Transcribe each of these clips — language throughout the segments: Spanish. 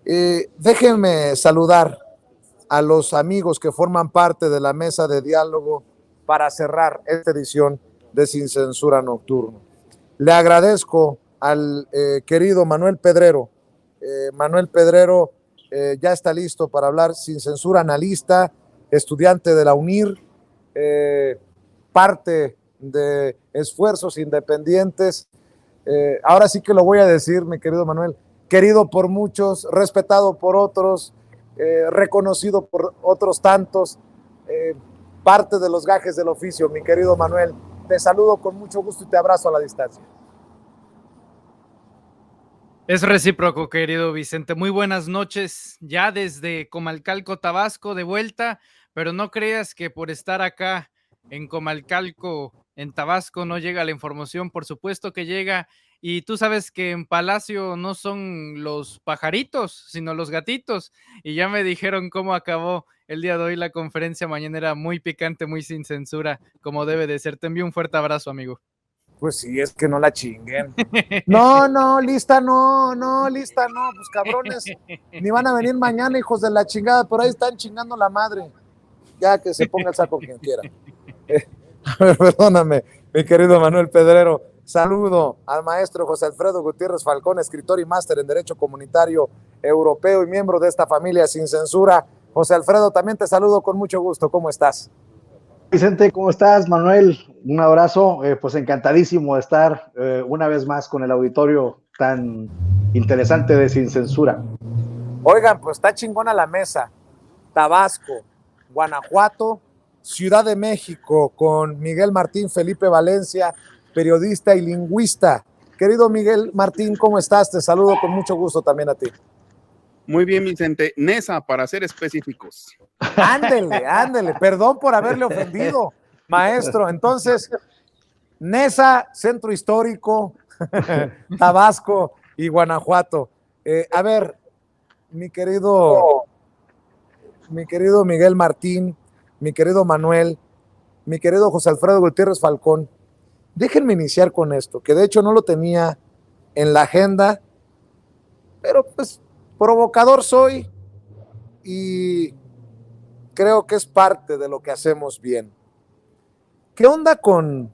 Déjenme saludar a los amigos que forman parte de la mesa de diálogo para cerrar esta edición de Sin Censura Nocturno. Le agradezco al querido Manuel Pedrero. Manuel Pedrero ya está listo para hablar sin censura, analista, estudiante de la UNIR, parte de Esfuerzos Independientes. Ahora sí que lo voy a decir, mi querido Manuel, querido por muchos, respetado por otros, reconocido por otros tantos, parte de los gajes del oficio, mi querido Manuel. Te saludo con mucho gusto y te abrazo a la distancia. Es recíproco, querido Vicente. Muy buenas noches, ya desde Comalcalco, Tabasco, de vuelta, pero no creas que por estar acá en Comalcalco, en Tabasco, no llega la información. Por supuesto que llega, y tú sabes que en Palacio no son los pajaritos, sino los gatitos, y ya me dijeron cómo acabó el día de hoy la conferencia mañanera, muy picante, muy sin censura, como debe de ser. Te envío un fuerte abrazo, amigo. Pues sí, es que no la chinguen. No, lista no, pues cabrones, ni van a venir mañana, hijos de la chingada, pero ahí están chingando la madre. Ya que se ponga el saco quien quiera. A ver, perdóname, mi querido Manuel Pedrero. Saludo al maestro José Alfredo Gutiérrez Falcón, escritor y máster en Derecho Comunitario Europeo y miembro de esta familia Sin Censura. José Alfredo, también te saludo con mucho gusto. ¿Cómo estás? Vicente, ¿cómo estás? Manuel, un abrazo. Pues encantadísimo de estar una vez más con el auditorio tan interesante de Sin Censura. Oigan, pues está chingona la mesa. Tabasco, Guanajuato, Ciudad de México, con Miguel Martín Felipe Valencia, periodista y lingüista. Querido Miguel Martín, ¿cómo estás? Te saludo con mucho gusto también a ti. Muy bien, Vicente. Nesa, para ser específicos. Ándele, perdón por haberle ofendido, maestro. Entonces, Nesa, Centro Histórico, Tabasco y Guanajuato. A ver, mi querido Miguel Martín, mi querido Manuel, mi querido José Alfredo Gutiérrez Falcón, déjenme iniciar con esto, que de hecho no lo tenía en la agenda, pero pues provocador soy y creo que es parte de lo que hacemos bien. ¿Qué onda con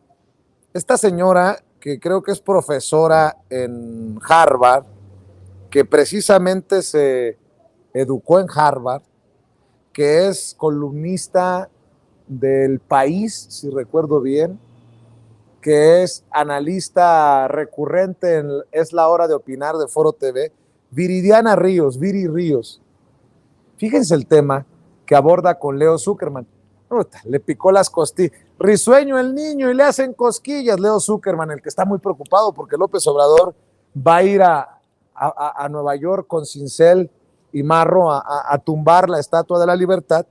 esta señora que creo que es profesora en Harvard, que precisamente se educó en Harvard, que es columnista del País, si recuerdo bien, que es analista recurrente en Es la Hora de Opinar de Foro TV, Viridiana Ríos, Viri Ríos? Fíjense el tema que aborda con Leo Zuckerman. Le picó las costillas. Risueño el niño y le hacen cosquillas. Leo Zuckerman, el que está muy preocupado porque López Obrador va a ir a Nueva York con cincel y marro a tumbar la Estatua de la Libertad.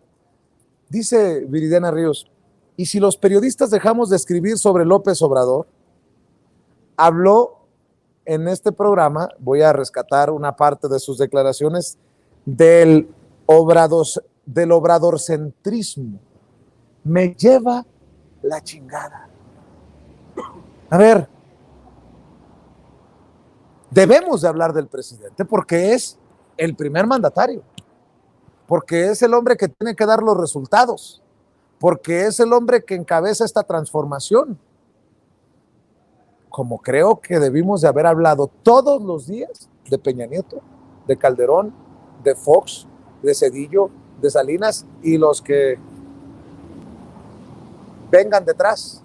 Dice Viridiana Ríos, ¿y si los periodistas dejamos de escribir sobre López Obrador? Habló en este programa, voy a rescatar una parte de sus declaraciones, del obradorcentrismo. Me lleva la chingada. A ver, debemos de hablar del presidente porque es el primer mandatario, porque es el hombre que tiene que dar los resultados, porque es el hombre que encabeza esta transformación. Como creo que debimos de haber hablado todos los días de Peña Nieto, de Calderón, de Fox, de Zedillo, de Salinas y los que vengan detrás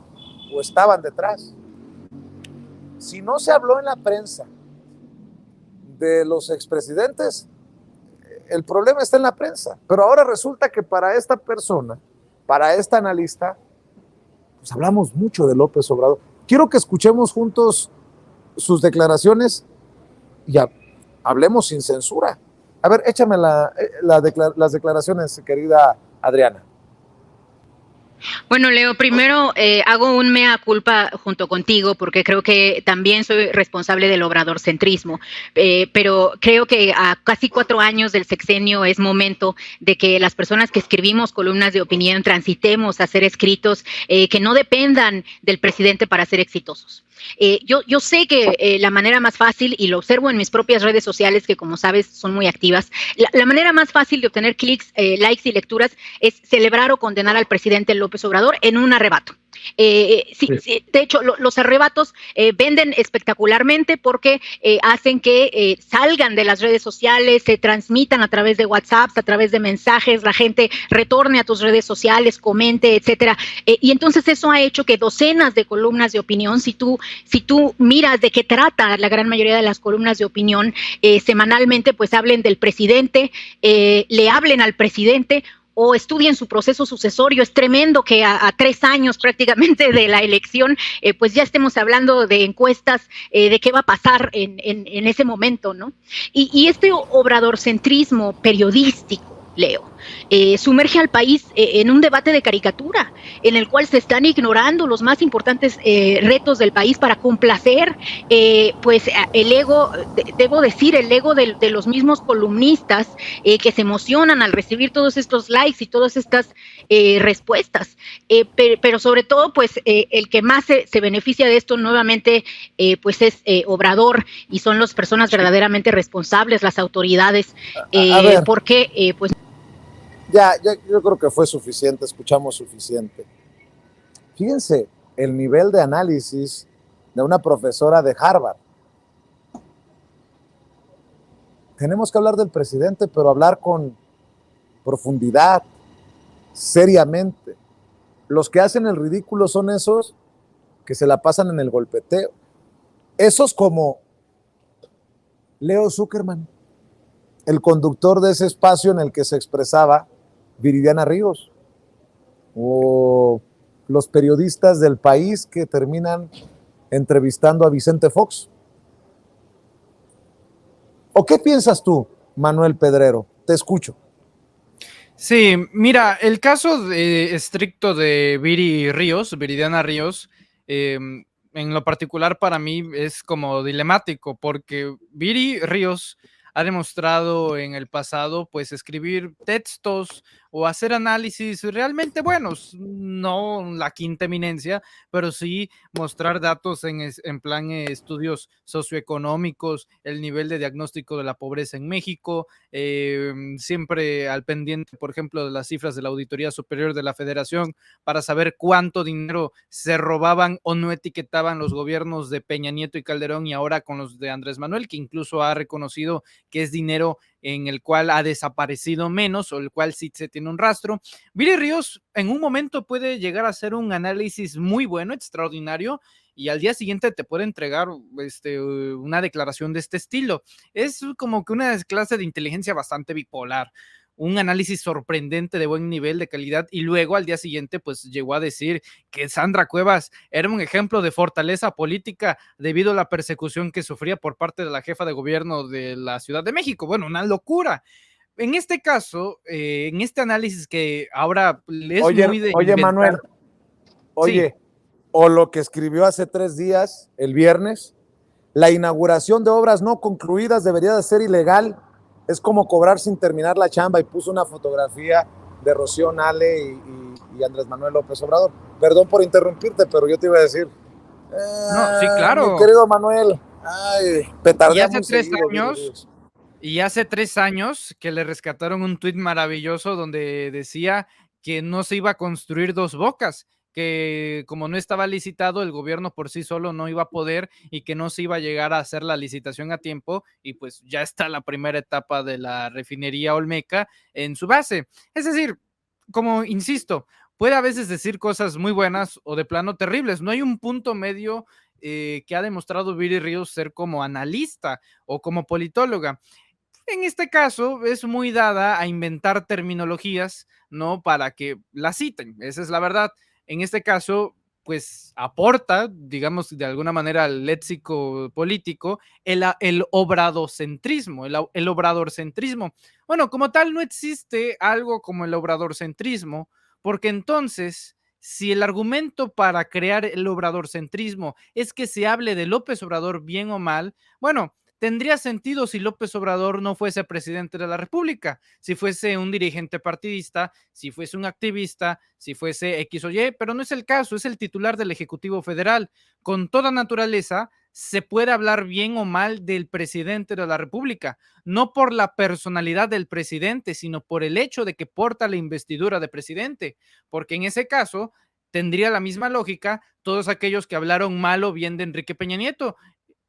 o estaban detrás. Si no se habló en la prensa de los expresidentes, el problema está en la prensa. Pero ahora resulta que para esta persona, para esta analista, pues hablamos mucho de López Obrador. Quiero que escuchemos juntos sus declaraciones y hablemos sin censura. A ver, échame las declaraciones, querida Adriana. Bueno, Leo, primero hago un mea culpa junto contigo porque creo que también soy responsable del obradorcentrismo, pero creo que a casi 4 años del sexenio es momento de que las personas que escribimos columnas de opinión transitemos a hacer escritos que no dependan del presidente para ser exitosos. Yo sé que la manera más fácil, y lo observo en mis propias redes sociales, que como sabes son muy activas, la manera más fácil de obtener clics, likes y lecturas es celebrar o condenar al presidente López Obrador en un arrebato. Sí, de hecho, los arrebatos venden espectacularmente porque hacen que salgan de las redes sociales, se transmitan a través de WhatsApp, a través de mensajes, la gente retorne a tus redes sociales, comente, etcétera. Y entonces eso ha hecho que docenas de columnas de opinión, si tú miras de qué trata la gran mayoría de las columnas de opinión semanalmente, pues hablen del presidente, le hablen al presidente o estudien su proceso sucesorio. Es tremendo que a 3 años prácticamente de la elección, pues ya estemos hablando de encuestas de qué va a pasar en ese momento, ¿no? Y este obradorcentrismo periodístico, Leo, sumerge al país en un debate de caricatura, en el cual se están ignorando los más importantes retos del país para complacer, pues el ego, debo decir, el ego de los mismos columnistas que se emocionan al recibir todos estos likes y todas estas respuestas, pero sobre todo, pues el que más se beneficia de esto nuevamente, pues es Obrador, y son las personas verdaderamente responsables, las autoridades, porque pues Ya, yo creo que fue suficiente, escuchamos suficiente. Fíjense el nivel de análisis de una profesora de Harvard. Tenemos que hablar del presidente, pero hablar con profundidad, seriamente. Los que hacen el ridículo son esos que se la pasan en el golpeteo. Esos como Leo Zuckerman, el conductor de ese espacio en el que se expresaba Viridiana Ríos, o los periodistas del País que terminan entrevistando a Vicente Fox. ¿O qué piensas tú, Manuel Pedrero? Te escucho. Sí, mira, el caso estricto de Viridiana Ríos, en lo particular para mí es como dilemático, porque Viri Ríos ha demostrado en el pasado pues escribir textos o hacer análisis realmente buenos, no la quinta eminencia, pero sí mostrar datos en plan estudios socioeconómicos, el nivel de diagnóstico de la pobreza en México, siempre al pendiente, por ejemplo, de las cifras de la Auditoría Superior de la Federación para saber cuánto dinero se robaban o no etiquetaban los gobiernos de Peña Nieto y Calderón, y ahora con los de Andrés Manuel, que incluso ha reconocido que es dinero en el cual ha desaparecido menos o el cual sí se tiene un rastro. Viri Ríos en un momento puede llegar a hacer un análisis muy bueno, extraordinario, y al día siguiente te puede entregar una declaración de este estilo. Es como que una clase de inteligencia bastante bipolar, un análisis sorprendente de buen nivel, de calidad, y luego al día siguiente pues llegó a decir que Sandra Cuevas era un ejemplo de fortaleza política debido a la persecución que sufría por parte de la jefa de gobierno de la Ciudad de México. Bueno, una locura. En este caso, en este análisis que ahora es muy de Oye, inventar. Manuel, oye, sí. O lo que escribió hace 3 días, el viernes, la inauguración de obras no concluidas debería de ser ilegal. Es como cobrar sin terminar la chamba, y puso una fotografía de Rocío Nale y Andrés Manuel López Obrador. Perdón por interrumpirte, pero yo te iba a decir. No, sí, claro. Mi querido Manuel, petardea muy seguido. Y hace 3 años que le rescataron un tuit maravilloso donde decía que no se iba a construir Dos Bocas, que como no estaba licitado, el gobierno por sí solo no iba a poder y que no se iba a llegar a hacer la licitación a tiempo, y pues ya está la primera etapa de la refinería Olmeca en su base. Es decir, como insisto, puede a veces decir cosas muy buenas o de plano terribles, no hay un punto medio que ha demostrado Viri Ríos ser como analista o como politóloga. En este caso es muy dada a inventar terminologías, ¿no? Para que la citen, esa es la verdad. En este caso, pues aporta, digamos, de alguna manera al léxico político el obradocentrismo, el obradorcentrismo. Bueno, como tal no existe algo como el obradorcentrismo, porque entonces, si el argumento para crear el obradorcentrismo es que se hable de López Obrador bien o mal, bueno, tendría sentido si López Obrador no fuese presidente de la República, si fuese un dirigente partidista, si fuese un activista, si fuese X o Y, pero no es el caso, es el titular del Ejecutivo Federal. Con toda naturaleza, se puede hablar bien o mal del presidente de la República, no por la personalidad del presidente, sino por el hecho de que porta la investidura de presidente, porque en ese caso tendría la misma lógica todos aquellos que hablaron mal o bien de Enrique Peña Nieto.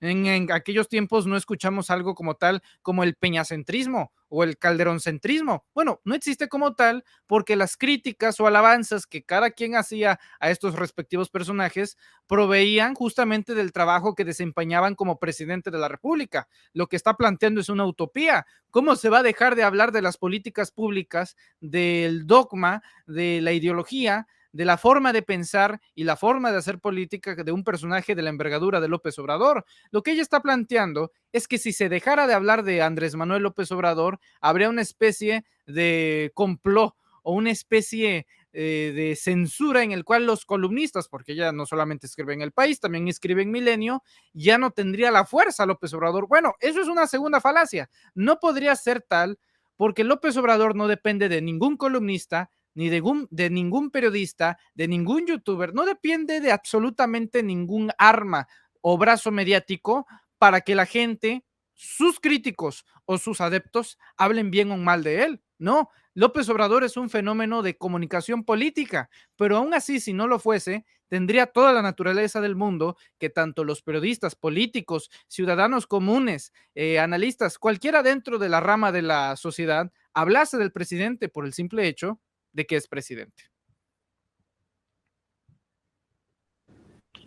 En aquellos tiempos no escuchamos algo como tal como el peñacentrismo o el calderoncentrismo. Bueno, no existe como tal porque las críticas o alabanzas que cada quien hacía a estos respectivos personajes proveían justamente del trabajo que desempeñaban como presidente de la República. Lo que está planteando es una utopía. ¿Cómo se va a dejar de hablar de las políticas públicas, del dogma, de la ideología, de la forma de pensar y la forma de hacer política de un personaje de la envergadura de López Obrador? Lo que ella está planteando es que si se dejara de hablar de Andrés Manuel López Obrador, habría una especie de complot o una especie de censura en el cual los columnistas, porque ella no solamente escribe en El País, también escribe en Milenio, ya no tendría la fuerza López Obrador. Bueno, eso es una segunda falacia. No podría ser tal porque López Obrador no depende de ningún columnista, ni de ningún periodista, de ningún youtuber, no depende de absolutamente ningún arma o brazo mediático para que la gente, sus críticos o sus adeptos, hablen bien o mal de él. No, López Obrador es un fenómeno de comunicación política, pero aún así, si no lo fuese, tendría toda la naturaleza del mundo que tanto los periodistas, políticos, ciudadanos comunes, analistas, cualquiera dentro de la rama de la sociedad, hablase del presidente por el simple hecho de que es presidente.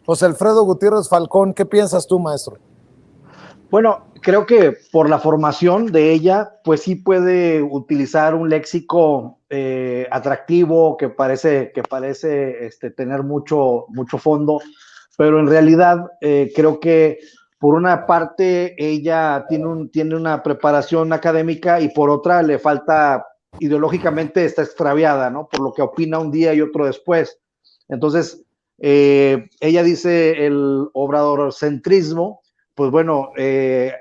José Alfredo Gutiérrez Falcón, ¿qué piensas tú, maestro? Bueno, creo que por la formación de ella, pues sí puede utilizar un léxico atractivo que parece tener mucho fondo, pero en realidad creo que por una parte ella tiene una preparación académica y por otra le falta, ideológicamente está extraviada, ¿no? Por lo que opina un día y otro después. Entonces, ella dice el obradorcentrismo. Pues bueno,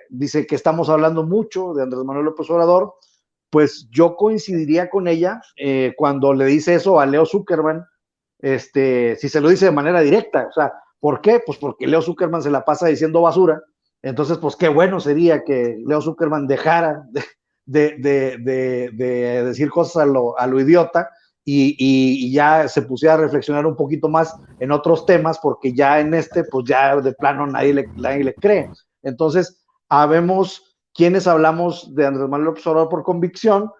dice que estamos hablando mucho de Andrés Manuel López Obrador. Pues yo coincidiría con ella cuando le dice eso a Leo Zuckerman, si se lo dice de manera directa. O sea, ¿por qué? Pues porque Leo Zuckerman se la pasa diciendo basura. Entonces, pues qué bueno sería que Leo Zuckerman dejara de decir cosas a lo idiota y ya se pusiera a reflexionar un poquito más en otros temas, porque ya en pues ya de plano nadie le cree. Entonces, habemos quienes hablamos de Andrés Manuel López Obrador por convicción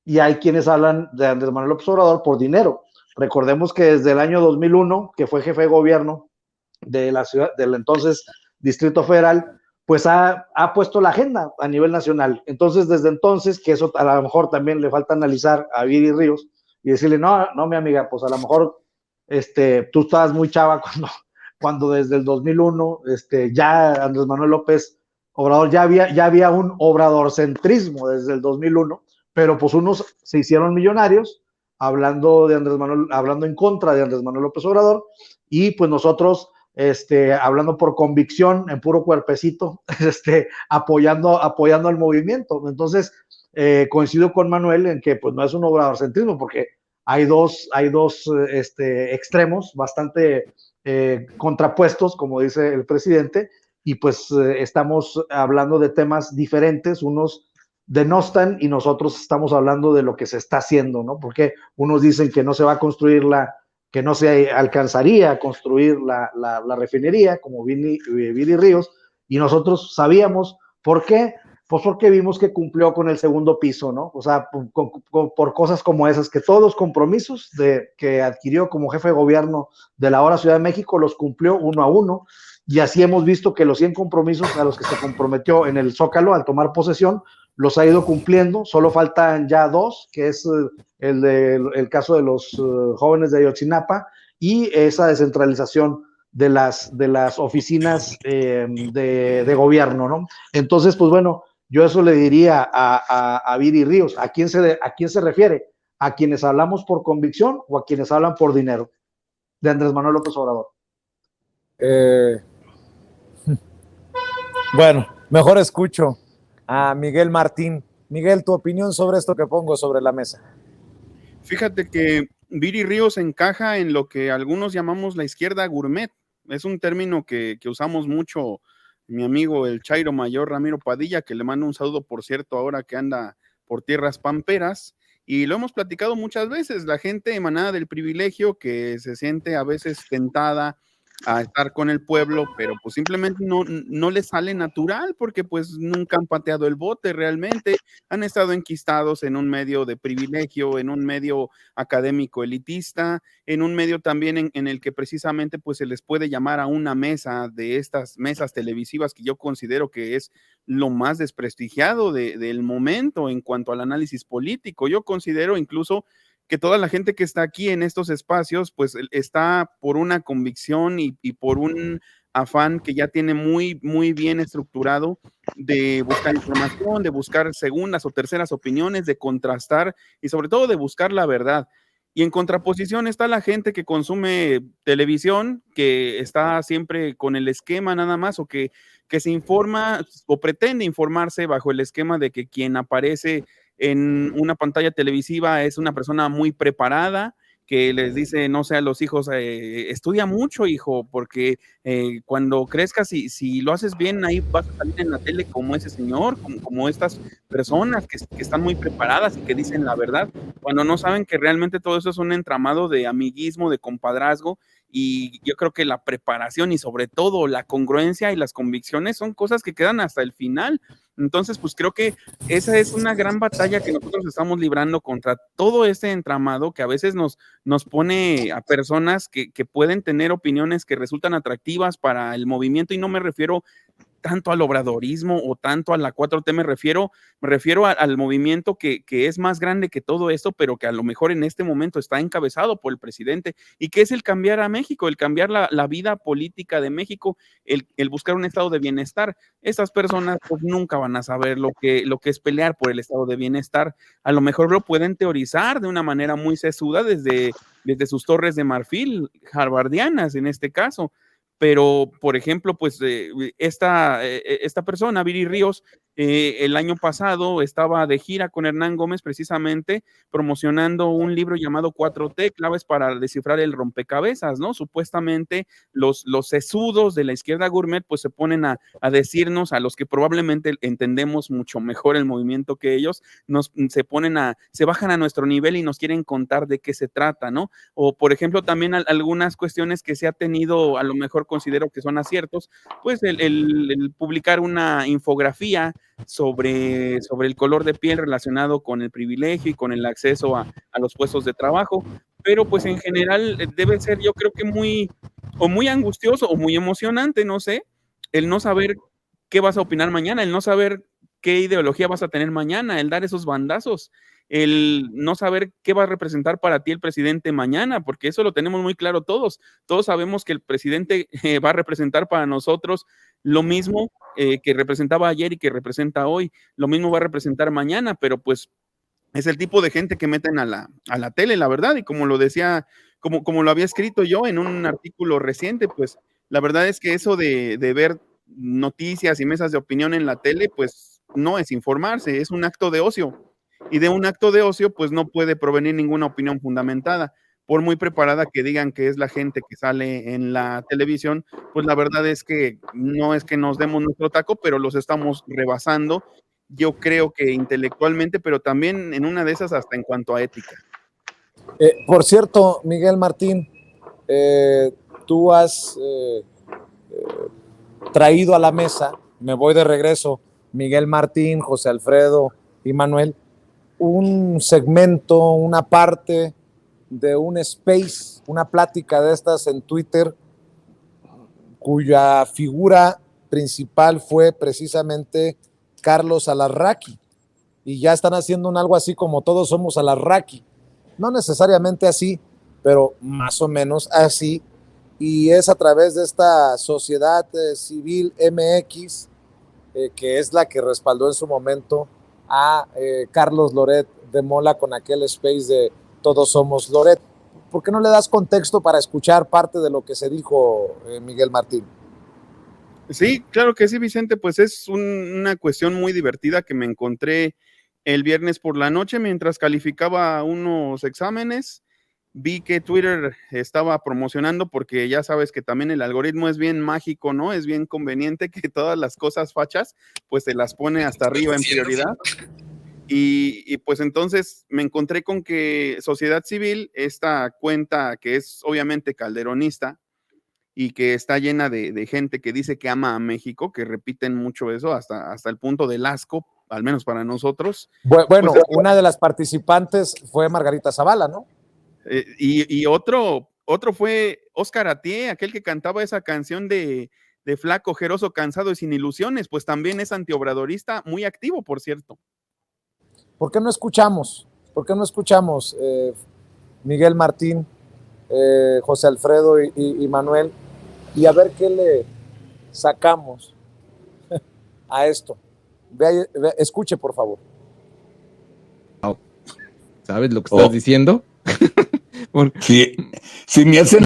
y hay quienes hablan de Andrés Manuel López Obrador por dinero. Recordemos que desde el año 2001, que fue jefe de gobierno de la ciudad, del entonces Distrito Federal, pues ha puesto la agenda a nivel nacional. Entonces, desde entonces, que eso a lo mejor también le falta analizar a Viri Ríos y decirle, no, mi amiga, pues a lo mejor tú estabas muy chava cuando desde el 2001 ya Andrés Manuel López Obrador, ya había un obradorcentrismo desde el 2001, pero pues unos se hicieron millonarios hablando en contra de Andrés Manuel López Obrador, y pues nosotros hablando por convicción, en puro cuerpecito, apoyando al movimiento. Entonces, coincido con Manuel en que pues no es un obradorcentrismo, porque hay dos extremos bastante contrapuestos, como dice el presidente, y pues estamos hablando de temas diferentes. Unos denostan y nosotros estamos hablando de lo que se está haciendo, ¿no? Porque unos dicen que no se va a construir que no se alcanzaría a construir la refinería, como Viri Ríos, y nosotros sabíamos. ¿Por qué? Pues porque vimos que cumplió con el segundo piso, ¿no? O sea, por cosas como esas, que todos los compromisos que adquirió como jefe de gobierno de la ahora Ciudad de México los cumplió uno a uno, y así hemos visto que los 100 compromisos a los que se comprometió en el Zócalo al tomar posesión, los ha ido cumpliendo. Solo faltan ya 2, que es el caso de los jóvenes de Ayotzinapa y esa descentralización de las oficinas de gobierno, ¿no? Entonces, pues bueno, yo eso le diría a Viri Ríos. ¿A quién se refiere? ¿A quienes hablamos por convicción o a quienes hablan por dinero? De Andrés Manuel López Obrador. Bueno, Mejor escucho a Miguel Martín. Miguel, tu opinión sobre esto que pongo sobre la mesa. Fíjate que Viri Ríos encaja en lo que algunos llamamos la izquierda gourmet. Es un término que usamos mucho mi amigo el Chairo Mayor Ramiro Padilla, que le mando un saludo, por cierto, ahora que anda por tierras pamperas. Y lo hemos platicado muchas veces, la gente emanada del privilegio que se siente a veces tentada a estar con el pueblo, pero pues simplemente no les sale natural porque pues nunca han pateado el bote realmente, han estado enquistados en un medio de privilegio, en un medio académico elitista, en un medio también en el que precisamente pues se les puede llamar a una mesa de estas mesas televisivas que yo considero que es lo más desprestigiado del momento en cuanto al análisis político. Yo considero incluso que toda la gente que está aquí en estos espacios, pues está por una convicción y por un afán que ya tiene muy, muy bien estructurado de buscar información, de buscar segundas o terceras opiniones, de contrastar y sobre todo de buscar la verdad. Y en contraposición está la gente que consume televisión, que está siempre con el esquema nada más o que se informa o pretende informarse bajo el esquema de que quien aparece en una pantalla televisiva es una persona muy preparada, que les dice, no sé, a los hijos, estudia mucho, hijo, porque cuando crezcas, si lo haces bien, ahí vas a salir en la tele como ese señor, como estas personas que están muy preparadas y que dicen la verdad, cuando no saben que realmente todo eso es un entramado de amiguismo, de compadrazgo, y yo creo que la preparación y sobre todo la congruencia y las convicciones son cosas que quedan hasta el final. Entonces, pues creo que esa es una gran batalla que nosotros estamos librando contra todo este entramado que a veces nos pone a personas que pueden tener opiniones que resultan atractivas para el movimiento, y no me refiero tanto al obradorismo o tanto a la 4T, me refiero al movimiento que es más grande que todo esto, pero que a lo mejor en este momento está encabezado por el presidente, y que es el cambiar a México, el cambiar la vida política de México, el buscar un estado de bienestar. Estas personas pues nunca van a saber lo que es pelear por el estado de bienestar. A lo mejor lo pueden teorizar de una manera muy sesuda desde sus torres de marfil, harvardianas en este caso. Pero, por ejemplo, pues esta persona, Viri Ríos, el año pasado estaba de gira con Hernán Gómez precisamente promocionando un libro llamado 4T, claves para descifrar el rompecabezas, ¿no? Supuestamente los sesudos de la izquierda gourmet pues se ponen a decirnos, a los que probablemente entendemos mucho mejor el movimiento que ellos, se bajan a nuestro nivel y nos quieren contar de qué se trata, ¿no? O, por ejemplo, también algunas cuestiones que se ha tenido, a lo mejor considero que son aciertos, pues el publicar una infografía sobre el color de piel relacionado con el privilegio y con el acceso a los puestos de trabajo, pero pues en general debe ser, yo creo que muy angustioso o muy emocionante, no sé, el no saber qué vas a opinar mañana, el no saber qué ideología vas a tener mañana, el dar esos bandazos, el no saber qué va a representar para ti el presidente mañana, porque eso lo tenemos muy claro todos. Todos sabemos que el presidente va a representar para nosotros lo mismo que representaba ayer y que representa hoy, lo mismo va a representar mañana, pero pues es el tipo de gente que meten a la tele, la verdad, y como lo decía, como lo había escrito yo en un artículo reciente, pues la verdad es que eso de ver noticias y mesas de opinión en la tele, pues no es informarse, es un acto de ocio. Y de un acto de ocio, pues no puede provenir ninguna opinión fundamentada. Por muy preparada que digan que es la gente que sale en la televisión, pues la verdad es que no es que nos demos nuestro taco, pero los estamos rebasando, yo creo que intelectualmente, pero también en una de esas hasta en cuanto a ética. Por cierto, Miguel Martín, tú has traído a la mesa, me voy de regreso, Miguel Martín, José Alfredo y Manuel, un segmento, una parte de un space, una plática de estas en Twitter, cuya figura principal fue precisamente Carlos Alarraqui, y ya están haciendo algo así como Todos Somos Alarraqui, no necesariamente así, pero más o menos así, y es a través de esta Sociedad Civil MX, que es la que respaldó en su momento a Carlos Loret de Mola con aquel space de Todos Somos Loret. ¿Por qué no le das contexto para escuchar parte de lo que se dijo, Miguel Martín? Sí, claro que sí, Vicente, pues es una cuestión muy divertida que me encontré el viernes por la noche mientras calificaba unos exámenes. Vi que Twitter estaba promocionando, porque ya sabes que también el algoritmo es bien mágico, ¿no? Es bien conveniente que todas las cosas fachas, pues te las pone hasta arriba en prioridad. Y pues entonces me encontré con que Sociedad Civil, esta cuenta que es obviamente calderonista, y que está llena de gente que dice que ama a México, que repiten mucho eso hasta el punto del asco, al menos para nosotros. Bueno, Pues, una de las participantes fue Margarita Zavala, ¿no? y otro fue Óscar Atié, aquel que cantaba esa canción de flaco, ojeroso, cansado y sin ilusiones, pues también es antiobradorista, muy activo, por cierto. ¿Por qué no escuchamos? ¿Por qué no escuchamos Miguel Martín, José Alfredo y Manuel, y a ver qué le sacamos a esto? Escuche, por favor. ¿Sabes lo que estás diciendo? Si me hacen...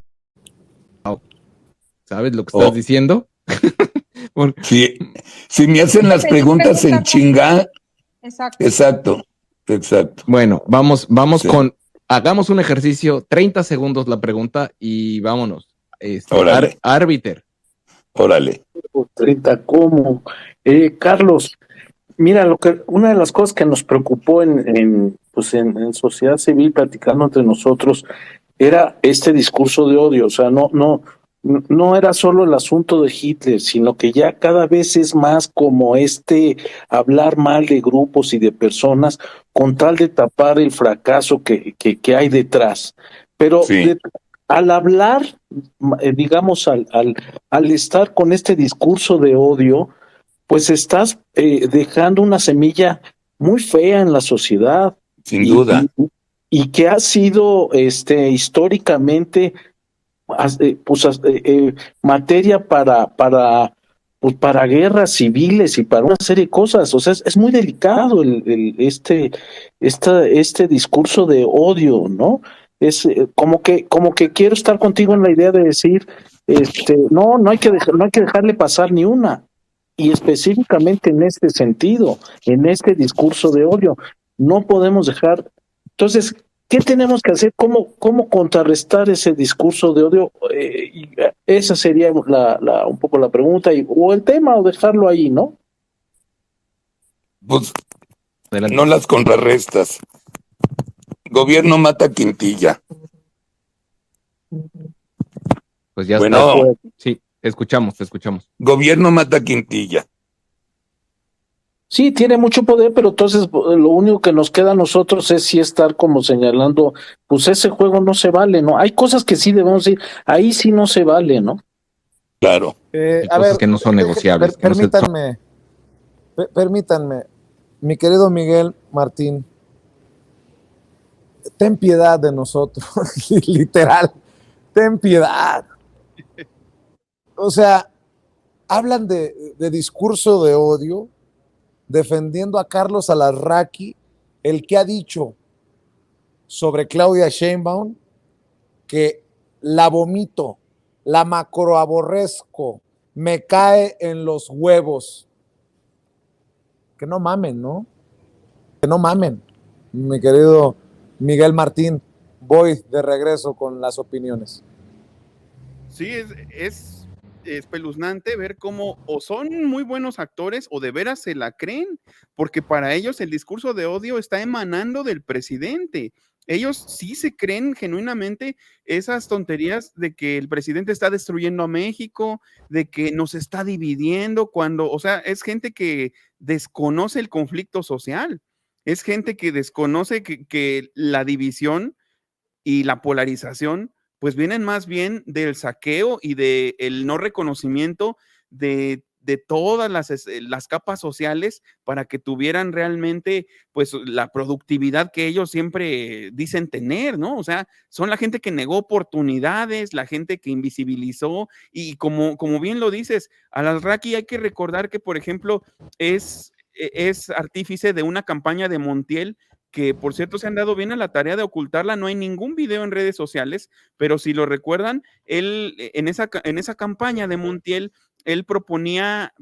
¿Sabes lo que estás diciendo? Si me hacen las preguntas en chinga... Exacto. Bueno, vamos Sí. hagamos un ejercicio, 30 segundos la pregunta y vámonos. Órale. Árbiter. Órale. 30, ¿cómo? Carlos, mira, una de las cosas que nos preocupó en sociedad civil, platicando entre nosotros, era este discurso de odio. O sea, no era solo el asunto de Hitler, sino que ya cada vez es más como hablar mal de grupos y de personas con tal de tapar el fracaso que hay detrás. Pero Sí. al hablar, digamos, al estar con este discurso de odio, pues estás dejando una semilla muy fea en la sociedad. Sin duda. Y que ha sido históricamente materia para guerras civiles y para una serie de cosas. O sea, es muy delicado este discurso de odio, ¿no? Es como que quiero estar contigo en la idea de decir, no hay que dejarle pasar ni una. Y específicamente en este sentido, en este discurso de odio, no podemos dejar. Entonces, ¿qué tenemos que hacer? ¿Cómo contrarrestar ese discurso de odio? Esa sería un poco la pregunta, o el tema, o dejarlo ahí, ¿no? Pues Adelante. no las contrarrestas. Gobierno mata Quintilla. Pues ya Bueno. está. Sí, te escuchamos. Gobierno mata Quintilla. Sí, tiene mucho poder, pero entonces lo único que nos queda a nosotros es sí estar como señalando, pues ese juego no se vale, ¿no? Hay cosas que sí debemos decir, ahí sí no se vale, ¿no? Claro. Hay cosas que no son negociables. que no se- Permítanme, mi querido Miguel Martín, ten piedad de nosotros, literal, ten piedad. O sea, hablan de discurso de odio, defendiendo a Carlos Alarraqui, el que ha dicho sobre Claudia Sheinbaum que la vomito, la macroaborrezco, me cae en los huevos. Que no mamen, ¿no? Que no mamen, mi querido Miguel Martín. Voy de regreso con las opiniones. Sí, es espeluznante ver cómo o son muy buenos actores o de veras se la creen, porque para ellos el discurso de odio está emanando del presidente. Ellos sí se creen genuinamente esas tonterías de que el presidente está destruyendo a México, de que nos está dividiendo, cuando, o sea, es gente que desconoce el conflicto social, es gente que desconoce que la división y la polarización, pues vienen más bien del saqueo y del no reconocimiento de todas las capas sociales para que tuvieran realmente pues la productividad que ellos siempre dicen tener, ¿no? O sea, son la gente que negó oportunidades, la gente que invisibilizó y como bien lo dices, Alarraqui hay que recordar que, por ejemplo, es artífice de una campaña de Montiel que por cierto se han dado bien a la tarea de ocultarla. No hay ningún video en redes sociales, pero si lo recuerdan, él en esa campaña de Montiel, él proponía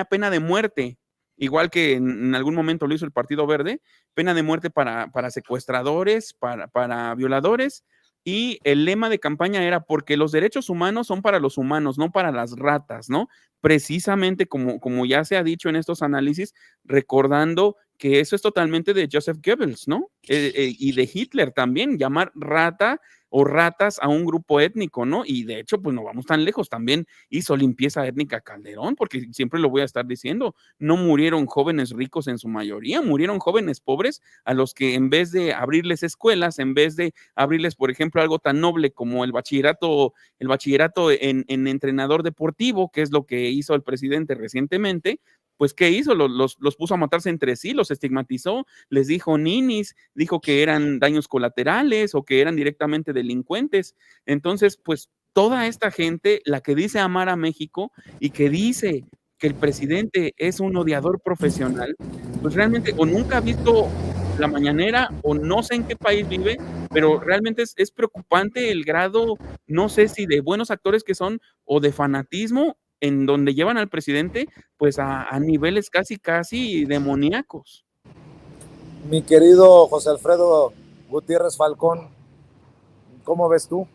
pena de muerte, igual que en algún momento lo hizo el Partido Verde, pena de muerte para secuestradores, para violadores, y el lema de campaña era porque los derechos humanos son para los humanos, no para las ratas, ¿no? Precisamente como ya se ha dicho en estos análisis, recordando que eso es totalmente de Joseph Goebbels, ¿no? Y de Hitler también, llamar rata o ratas a un grupo étnico, ¿no? Y de hecho, pues no vamos tan lejos, también hizo limpieza étnica Calderón, porque siempre lo voy a estar diciendo, no murieron jóvenes ricos en su mayoría, murieron jóvenes pobres a los que en vez de abrirles escuelas, en vez de abrirles, por ejemplo, algo tan noble como el bachillerato en entrenador deportivo, que es lo que hizo el presidente recientemente, pues ¿qué hizo? Los puso a matarse entre sí, los estigmatizó, les dijo ninis, dijo que eran daños colaterales o que eran directamente delincuentes. Entonces, pues toda esta gente, la que dice amar a México y que dice que el presidente es un odiador profesional, pues realmente o nunca ha visto la mañanera o no sé en qué país vive, pero realmente es preocupante el grado, no sé si de buenos actores que son o de fanatismo en donde llevan al presidente pues a niveles casi demoníacos. Mi querido José Alfredo Gutiérrez Falcón, ¿cómo ves tú?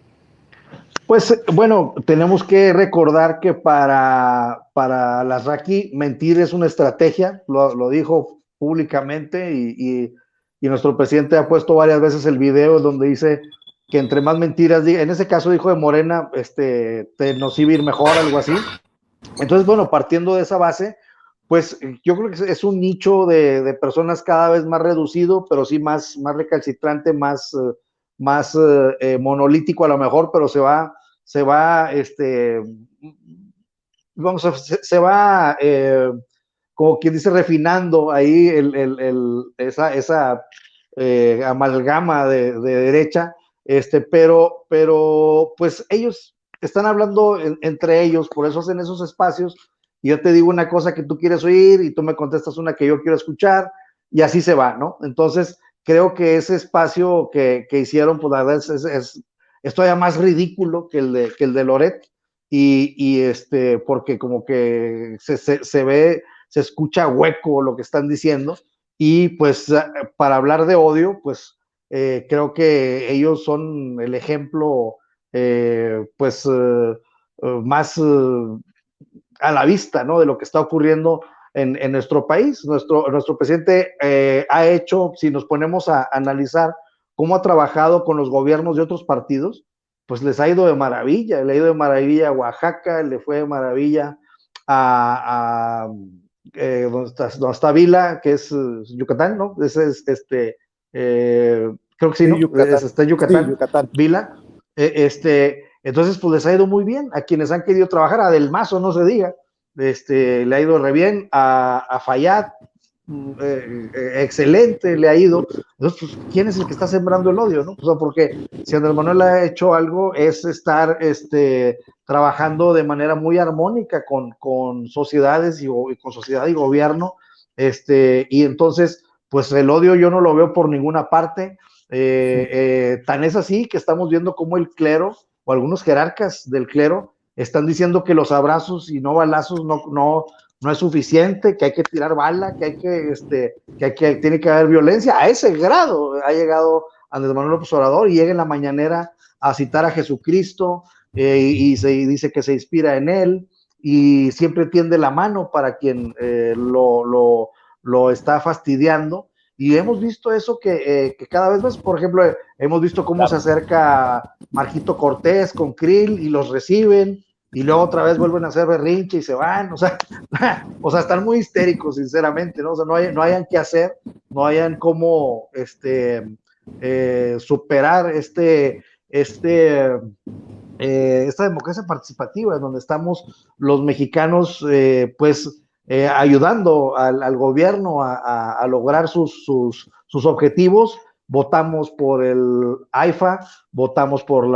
Pues bueno, tenemos que recordar que para Larraqui mentir es una estrategia, lo dijo públicamente y nuestro presidente ha puesto varias veces el video donde dice que entre más mentiras, en ese caso dijo de Morena, nos iba a ir mejor, algo así. Entonces, bueno, partiendo de esa base, pues yo creo que es un nicho de personas cada vez más reducido, pero sí más recalcitrante, más monolítico a lo mejor, pero se va, como quien dice, refinando ahí esa amalgama de derecha, pero pues ellos están hablando entre ellos, por eso hacen esos espacios, y yo te digo una cosa que tú quieres oír, y tú me contestas una que yo quiero escuchar, y así se va, ¿no? Entonces, creo que ese espacio que hicieron, pues la verdad es todavía más ridículo que el de Loret, porque como que se ve, se escucha hueco lo que están diciendo, y pues para hablar de odio, pues creo que ellos son el ejemplo más a la vista, ¿no? De lo que está ocurriendo en nuestro país. Nuestro presidente ha hecho, si nos ponemos a analizar cómo ha trabajado con los gobiernos de otros partidos, pues les ha ido de maravilla. Le ha ido de maravilla a Oaxaca, le fue de maravilla a donde está Vila, que es Yucatán, ¿no? Ese es creo que sí, ¿no? Está en Yucatán, Sí, Yucatán. Vila. Entonces, pues les ha ido muy bien a quienes han querido trabajar, a Del Mazo, no se diga, le ha ido re bien, a Fayad, excelente le ha ido. Entonces, pues, ¿quién es el que está sembrando el odio, no? O sea, porque si Andrés Manuel ha hecho algo, es estar trabajando de manera muy armónica con sociedades y con sociedad y gobierno, y entonces, pues el odio yo no lo veo por ninguna parte. Tan es así que estamos viendo cómo el clero o algunos jerarcas del clero están diciendo que los abrazos y no balazos no es suficiente, que hay que tirar bala, que tiene que haber violencia. A ese grado ha llegado Andrés Manuel López Obrador, y llega en la mañanera a citar a Jesucristo, y dice que se inspira en él, y siempre tiende la mano para quien lo está fastidiando. Y hemos visto eso que cada vez más, por ejemplo, hemos visto cómo se acerca Marquito Cortés con Krill y los reciben, y luego otra vez vuelven a hacer berrinche y se van, o sea, están muy histéricos, sinceramente, ¿no? O sea, no hayan qué hacer, no hayan cómo superar esta democracia participativa en donde estamos los mexicanos, ayudando al gobierno a lograr sus objetivos. Votamos por el AIFA, votamos por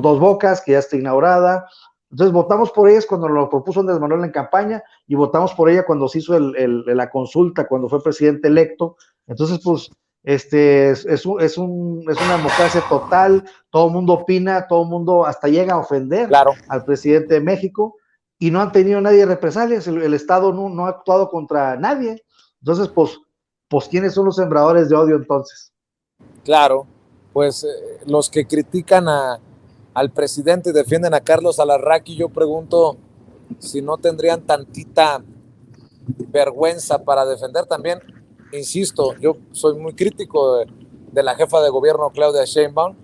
Dos Bocas, que ya está inaugurada, Entonces votamos por ella cuando lo propuso Andrés Manuel en campaña y votamos por ella cuando se hizo la consulta, cuando fue presidente electo. Entonces, pues, es una democracia total, todo el mundo opina, todo el mundo hasta llega a ofender al presidente de México y no han tenido nadie represalias, el Estado no ha actuado contra nadie. Entonces, pues, ¿quiénes son los sembradores de odio entonces? Claro, pues los que critican al presidente y defienden a Carlos Alarraqui, yo pregunto si no tendrían tantita vergüenza para defender también. Insisto, yo soy muy crítico de la jefa de gobierno Claudia Sheinbaum,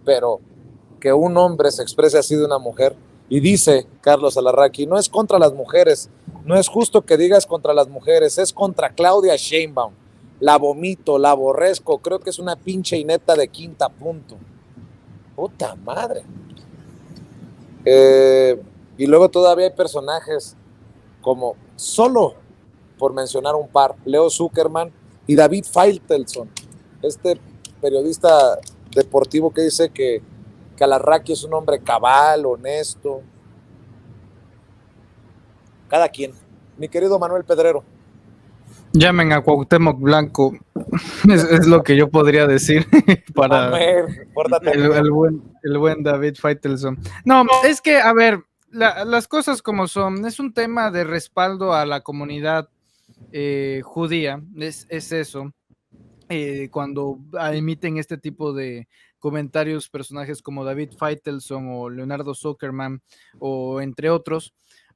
pero que un hombre se exprese así de una mujer, y dice Carlos Alarraqui, no es contra las mujeres, no es justo que digas contra las mujeres, es contra Claudia Sheinbaum. La vomito, la aborrezco, creo que es una pinche inepta de quinta punto. Puta madre. Y luego todavía hay personajes como, solo por mencionar un par, Leo Zuckerman y David Faitelson, este periodista deportivo que dice que Alarraqui es un hombre cabal, honesto. Cada quien. Mi querido Manuel Pedrero. Llamen a Cuauhtémoc Blanco, es lo que yo podría decir para el buen David Faitelson. No, es que, a ver, las cosas como son, es un tema de respaldo a la comunidad judía, es eso. Cuando emiten este tipo de comentarios personajes como David Faitelson o Leonardo Zuckerman o entre otros.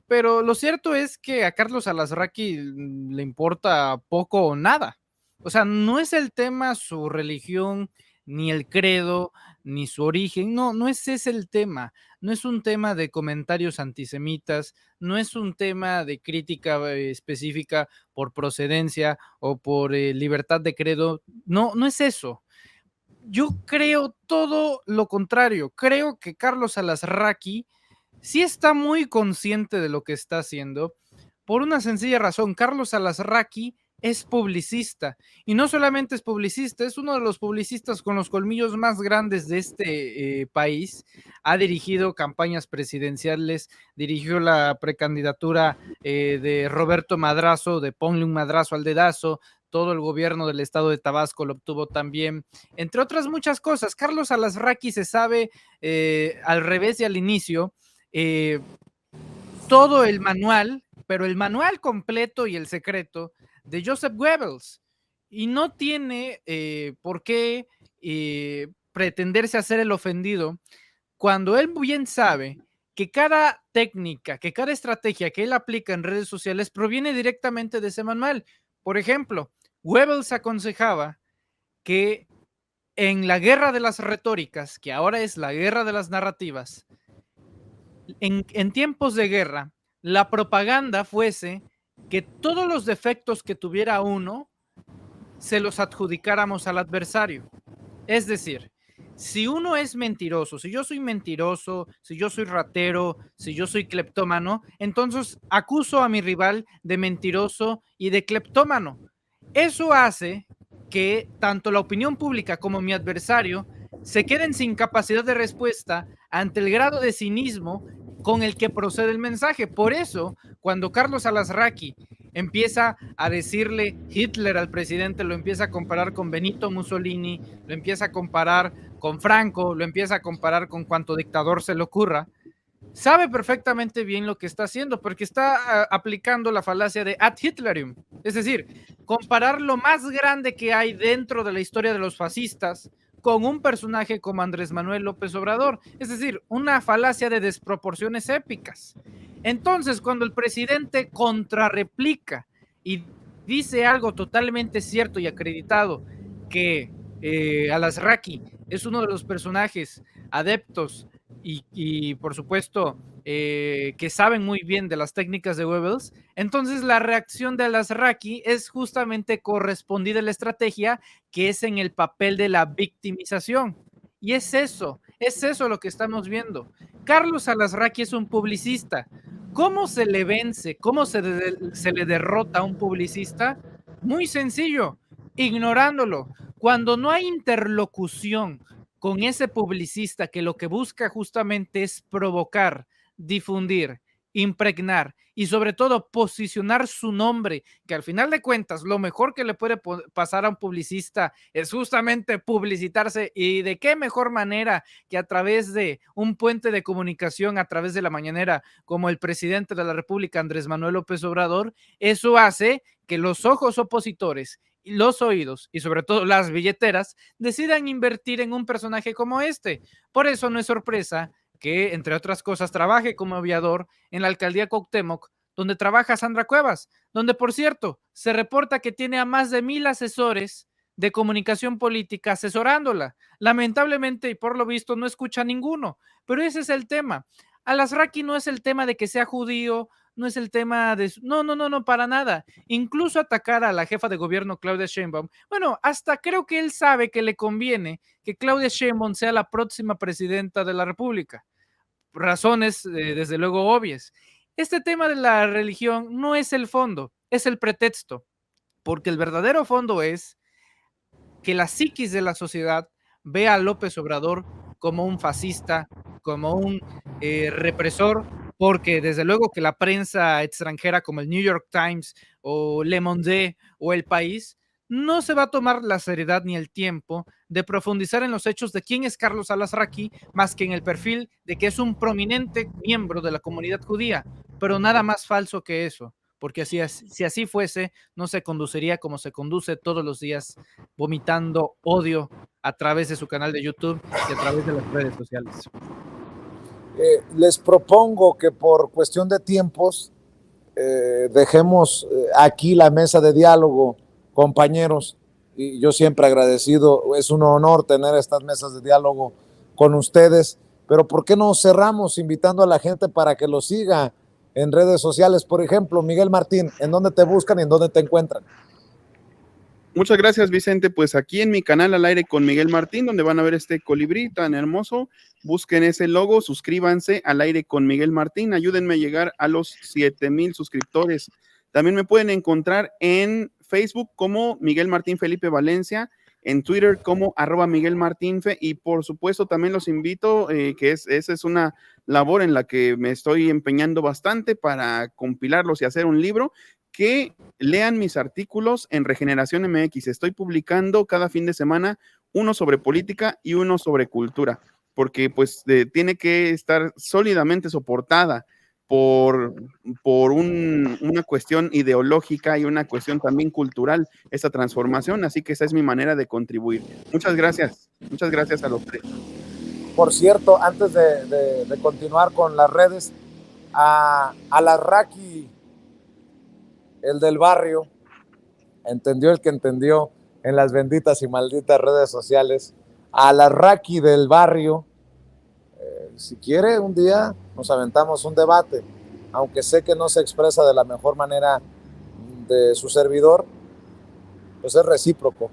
Pero lo cierto es que a Carlos Alarraqui le importa poco o nada. O sea, no es el tema su religión, ni el credo, ni su origen. No es ese el tema. No es un tema de comentarios antisemitas, no es un tema de crítica específica por procedencia o por libertad de credo. No es eso. Yo creo todo lo contrario. Creo que Carlos Alarraqui sí está muy consciente de lo que está haciendo, por una sencilla razón. Carlos Alarraqui es publicista, y no solamente es publicista, es uno de los publicistas con los colmillos más grandes de este país. Ha dirigido campañas presidenciales, dirigió la precandidatura de Roberto Madrazo, de Ponle un Madrazo al Dedazo, todo el gobierno del estado de Tabasco lo obtuvo también, entre otras muchas cosas. Carlos Alarraqui se sabe al revés y al inicio todo el manual, pero el manual completo y el secreto de Joseph Goebbels, y no tiene por qué pretenderse hacer el ofendido cuando él bien sabe que cada técnica, que cada estrategia que él aplica en redes sociales proviene directamente de ese manual. Por ejemplo, Goebbels aconsejaba que en la guerra de las retóricas, que ahora es la guerra de las narrativas, en tiempos de guerra, la propaganda fuese que todos los defectos que tuviera uno se los adjudicáramos al adversario. Es decir, si uno es mentiroso, si yo soy mentiroso, si yo soy ratero, si yo soy cleptómano, entonces acuso a mi rival de mentiroso y de cleptómano. Eso hace que tanto la opinión pública como mi adversario se queden sin capacidad de respuesta ante el grado de cinismo con el que procede el mensaje. Por eso, cuando Carlos Alarraqui empieza a decirle Hitler al presidente, lo empieza a comparar con Benito Mussolini, lo empieza a comparar con Franco, lo empieza a comparar con cuanto dictador se le ocurra, sabe perfectamente bien lo que está haciendo, porque está aplicando la falacia de ad Hitlerium, es decir, comparar lo más grande que hay dentro de la historia de los fascistas con un personaje como Andrés Manuel López Obrador, es decir, una falacia de desproporciones épicas. Entonces, cuando el presidente contrarreplica y dice algo totalmente cierto y acreditado, que Alarraqui es uno de los personajes adeptos y por supuesto que saben muy bien de las técnicas de Goebbels, entonces la reacción de Alarraqui es justamente correspondida a la estrategia, que es en el papel de la victimización. Y es eso lo que estamos viendo. Carlos Alarraqui es un publicista. ¿Cómo se le vence? ¿Cómo se le derrota a un publicista? Muy sencillo, ignorándolo. Cuando no hay interlocución con ese publicista que lo que busca justamente es provocar, difundir, impregnar y sobre todo posicionar su nombre, que al final de cuentas lo mejor que le puede pasar a un publicista es justamente publicitarse, y de qué mejor manera que a través de un puente de comunicación, a través de la mañanera, como el presidente de la República, Andrés Manuel López Obrador. Eso hace que los ojos opositores, los oídos y sobre todo las billeteras decidan invertir en un personaje como este. Por eso no es sorpresa que, entre otras cosas, trabaje como aviador en la alcaldía Cuauhtémoc, donde trabaja Sandra Cuevas, donde, por cierto, se reporta que tiene a más de 1,000 asesores de comunicación política asesorándola. Lamentablemente, y por lo visto, no escucha a ninguno, pero ese es el tema. Al-Azraqui no es el tema de que sea judío, no es el tema de... No, para nada. Incluso atacar a la jefa de gobierno, Claudia Sheinbaum, bueno, hasta creo que él sabe que le conviene que Claudia Sheinbaum sea la próxima presidenta de la República. Razones, desde luego, obvias. Este tema de la religión no es el fondo, es el pretexto, porque el verdadero fondo es que la psiquis de la sociedad vea a López Obrador como un fascista, como un represor, porque desde luego que la prensa extranjera como el New York Times o Le Monde o El País no se va a tomar la seriedad ni el tiempo de profundizar en los hechos de quién es Carlos Al-Azraqui, más que en el perfil de que es un prominente miembro de la comunidad judía, pero nada más falso que eso, porque si así fuese, no se conduciría como se conduce todos los días, vomitando odio a través de su canal de YouTube y a través de las redes sociales. Les propongo que por cuestión de tiempos dejemos aquí la mesa de diálogo, compañeros, y yo siempre agradecido, es un honor tener estas mesas de diálogo con ustedes, pero ¿por qué no cerramos invitando a la gente para que lo siga en redes sociales? Por ejemplo, Miguel Martín, ¿en dónde te buscan y en dónde te encuentran? Muchas gracias, Vicente. Pues aquí en mi canal Al Aire con Miguel Martín, donde van a ver este colibrí tan hermoso, busquen ese logo, suscríbanse Al Aire con Miguel Martín, ayúdenme a llegar a los 7,000 suscriptores. También me pueden encontrar en Facebook como Miguel Martín Felipe Valencia, en Twitter como @MiguelMartinfe, y por supuesto también los invito, esa es una labor en la que me estoy empeñando bastante para compilarlos y hacer un libro, que lean mis artículos en Regeneración MX. Estoy publicando cada fin de semana uno sobre política y uno sobre cultura, porque pues tiene que estar sólidamente soportada por una cuestión ideológica y una cuestión también cultural, esta transformación, así que esa es mi manera de contribuir. Muchas gracias a los tres. Por cierto, antes de continuar con las redes, a Al-Azraqui, el del barrio, entendió el que entendió en las benditas y malditas redes sociales, a Al-Azraqui del barrio, si quiere un día nos aventamos un debate, aunque sé que no se expresa de la mejor manera de su servidor, pues es recíproco.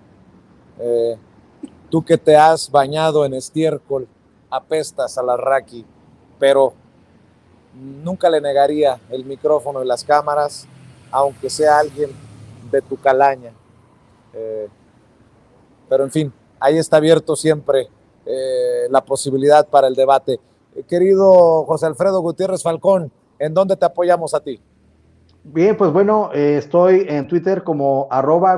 Tú que te has bañado en estiércol, apestas a Al-Azraqui, pero nunca le negaría el micrófono y las cámaras, aunque sea alguien de tu calaña. Pero en fin, ahí está abierto siempre la posibilidad para el debate. Querido José Alfredo Gutiérrez Falcón, ¿en dónde te apoyamos a ti? Bien, pues bueno, estoy en Twitter como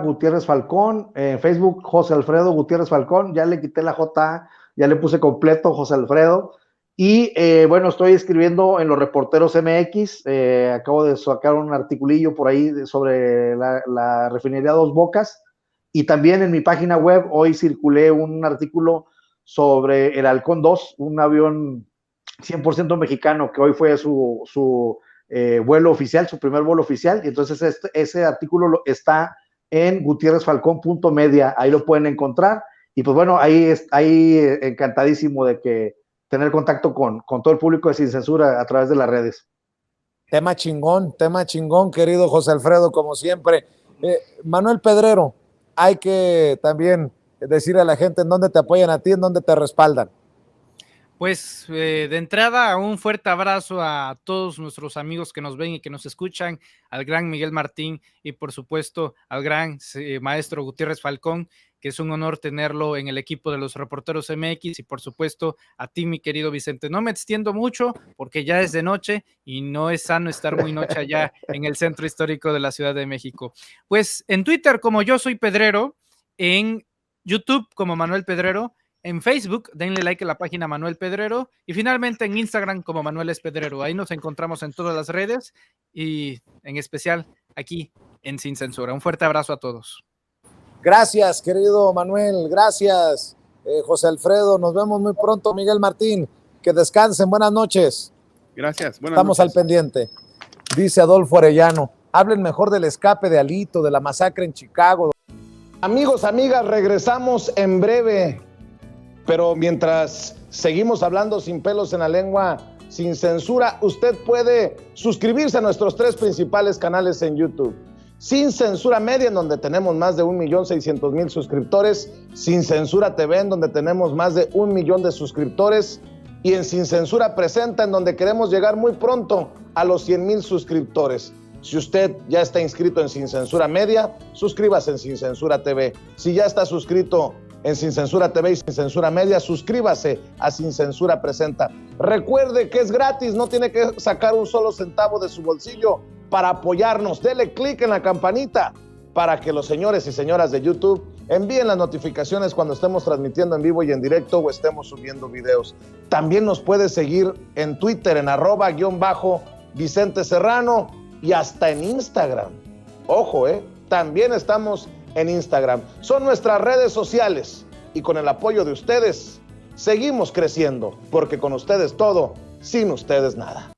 @Gutiérrez Falcón, en Facebook José Alfredo Gutiérrez Falcón, ya le quité la J, ya le puse completo José Alfredo, y bueno, estoy escribiendo en Los Reporteros MX, acabo de sacar un articulillo por ahí sobre la refinería Dos Bocas, y también en mi página web hoy circulé un artículo sobre el Halcón 2, un avión 100% mexicano que hoy fue su vuelo oficial, su primer vuelo oficial, y entonces ese artículo está en gutierrezfalcón.media, ahí lo pueden encontrar, y pues bueno, ahí encantadísimo de que tener contacto con todo el público de Sin Censura a través de las redes. Tema chingón, querido José Alfredo, como siempre. Manuel Pedrero, hay que también decirle a la gente en dónde te apoyan a ti, en dónde te respaldan. Pues de entrada, un fuerte abrazo a todos nuestros amigos que nos ven y que nos escuchan, al gran Miguel Martín y por supuesto al gran maestro Gutiérrez Falcón, que es un honor tenerlo en el equipo de los Reporteros MX, y por supuesto a ti, mi querido Vicente. No me extiendo mucho porque ya es de noche y no es sano estar muy noche allá en el centro histórico de la Ciudad de México. Pues en Twitter como Yo Soy Pedrero, en YouTube como Manuel Pedrero, en Facebook denle like a la página Manuel Pedrero, y finalmente en Instagram como Manuel es Pedrero. Ahí nos encontramos en todas las redes y en especial aquí en Sin Censura. Un fuerte abrazo a todos. Gracias, querido Manuel, gracias, José Alfredo, nos vemos muy pronto. Miguel Martín, que descansen, buenas noches. Gracias, buenas Estamos noches. al pendiente. Dice Adolfo Arellano, hablen mejor del escape de Alito, de la masacre en Chicago. Amigos, amigas, regresamos en breve, pero mientras seguimos hablando sin pelos en la lengua, sin censura, usted puede suscribirse a nuestros 3 principales canales en YouTube. Sin Censura Media, en donde tenemos más de 1.600.000 suscriptores, Sin Censura TV, en donde tenemos más de 1 millón de suscriptores, y en Sin Censura Presenta, en donde queremos llegar muy pronto a los 100,000 suscriptores. Si usted ya está inscrito en Sin Censura Media, suscríbase en Sin Censura TV. Si ya está suscrito en Sin Censura TV y Sin Censura Media, suscríbase a Sin Censura Presenta. Recuerde que es gratis, no tiene que sacar un solo centavo de su bolsillo para apoyarnos. Dele clic en la campanita para que los señores y señoras de YouTube envíen las notificaciones cuando estemos transmitiendo en vivo y en directo o estemos subiendo videos. También nos puede seguir en Twitter en @Vicente Serrano y hasta en Instagram. Ojo, también estamos en Instagram. Son nuestras redes sociales y con el apoyo de ustedes seguimos creciendo, porque con ustedes todo, sin ustedes nada.